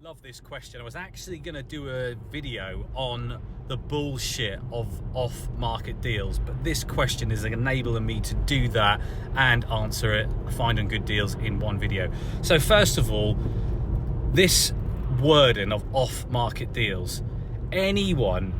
Love this question. I was actually going to do a video on the bullshit of off-market deals, but this question is enabling me to do that and answer it, finding good deals in one video. So first of all, this wording of off-market deals, anyone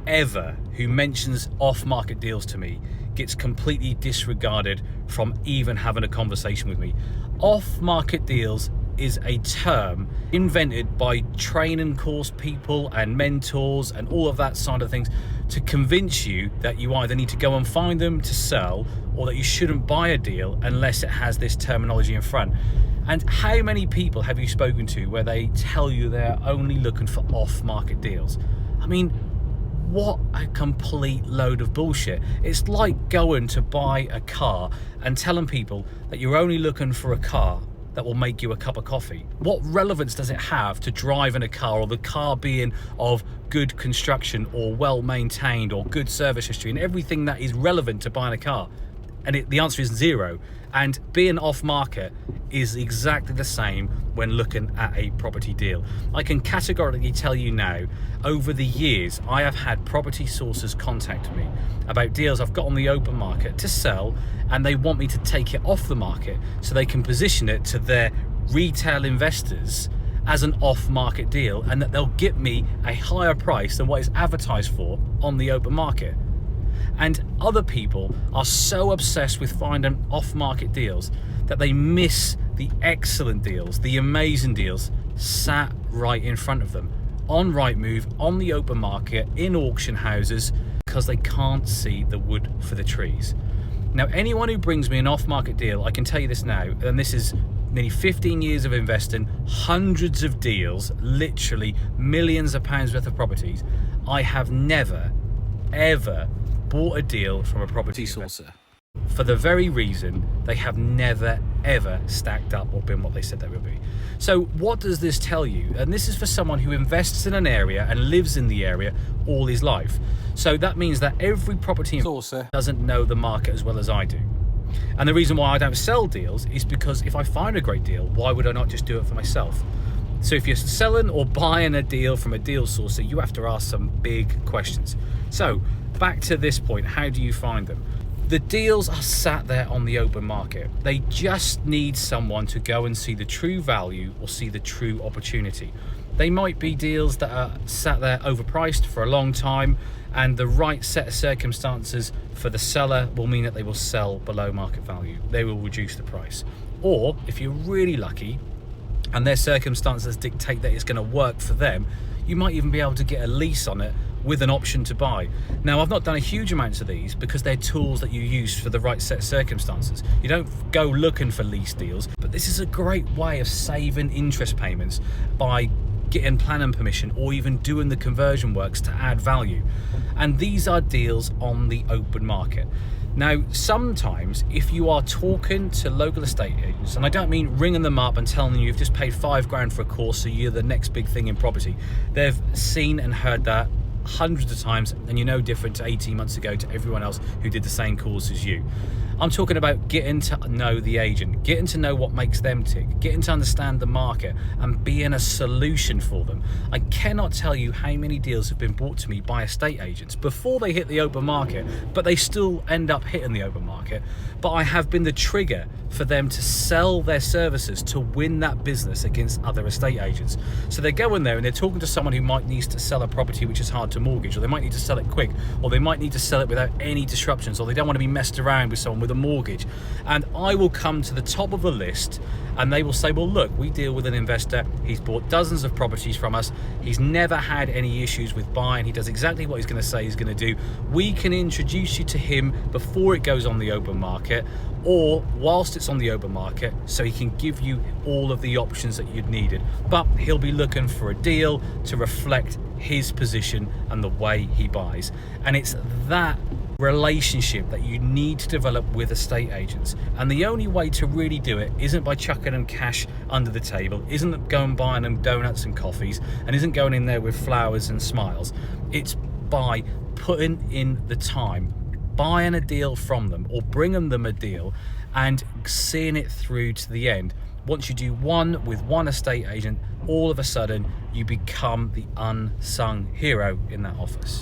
ever who mentions off-market deals to me gets completely disregarded from even having a conversation with me. Off-market deals is a term invented by training course people and mentors and all of that side of things to convince you that you either need to go and find them to sell or that you shouldn't buy a deal unless it has this terminology in front. And how many people have you spoken to where they tell you they're only looking for off-market deals? I mean, what a complete load of bullshit. It's like going to buy a car and telling people that you're only looking for a car that will make you a cup of coffee. What relevance does it have to drive in a car, or the car being of good construction or well maintained or good service history and everything that is relevant to buying a car? And the answer is zero. And being off market is exactly the same when looking at a property deal. I can categorically tell you now, over the years, I have had property sources contact me about deals I've got on the open market to sell, and they want me to take it off the market so they can position it to their retail investors as an off-market deal, and that they'll get me a higher price than what is advertised for on the open market. And other people are so obsessed with finding off-market deals that they miss the excellent deals, the amazing deals sat right in front of them on Rightmove, on the open market, in auction houses, because they can't see the wood for the trees. Now, anyone who brings me an off-market deal, I can tell you this now, and this is nearly 15 years of investing, hundreds of deals, literally millions of pounds worth of properties, I have never, ever bought a deal from a property sourcer for the very reason they have never ever stacked up or been what they said they would be. So what does this tell you? And this is for someone who invests in an area and lives in the area all his life. So that means that every property sourcer doesn't know the market as well as I do. And the reason why I don't sell deals is because if I find a great deal, why would I not just do it for myself? So if you're selling or buying a deal from a deal sourcer, you have to ask some big questions. So back to this point, how do you find them? The deals are sat there on the open market. They just need someone to go and see the true value or see the true opportunity. They might be deals that are sat there overpriced for a long time, and the right set of circumstances for the seller will mean that they will sell below market value. They will reduce the price. Or if you're really lucky and their circumstances dictate that it's going to work for them, you might even be able to get a lease on it with an option to buy. Now, I've not done a huge amount of these because they're tools that you use for the right set of circumstances. You don't go looking for lease deals, but this is a great way of saving interest payments by getting planning permission or even doing the conversion works to add value. And these are deals on the open market. Now, sometimes if you are talking to local estate agents, and I don't mean ringing them up and telling them you've just paid $5,000 for a course so you're the next big thing in property. They've seen and heard that hundreds of times, and you're no different to 18 months ago to everyone else who did the same course as you. I'm talking about getting to know the agent, getting to know what makes them tick, getting to understand the market and being a solution for them. I cannot tell you how many deals have been brought to me by estate agents before they hit the open market, but they still end up hitting the open market. But I have been the trigger for them to sell their services to win that business against other estate agents. So they're going there and they're talking to someone who might need to sell a property which is hard to mortgage, or they might need to sell it quick, or they might need to sell it without any disruptions, or they don't want to be messed around with someone with a mortgage. And I will come to the top of the list and they will say, well, look, we deal with an investor, he's bought dozens of properties from us, he's never had any issues with buying, he does exactly what he's going to say he's going to do. We can introduce you to him before it goes on the open market or whilst it's on the open market, so he can give you all of the options that you'd needed. But he'll be looking for a deal to reflect his position and the way he buys. And it's that relationship that you need to develop with estate agents, and the only way to really do it isn't by chucking them cash under the table, isn't going buying them donuts and coffees, and isn't going in there with flowers and smiles. It's by putting in the time, buying a deal from them or bringing them a deal and seeing it through to the end. once you do one with one estate agent, all of a sudden you become the unsung hero in that office.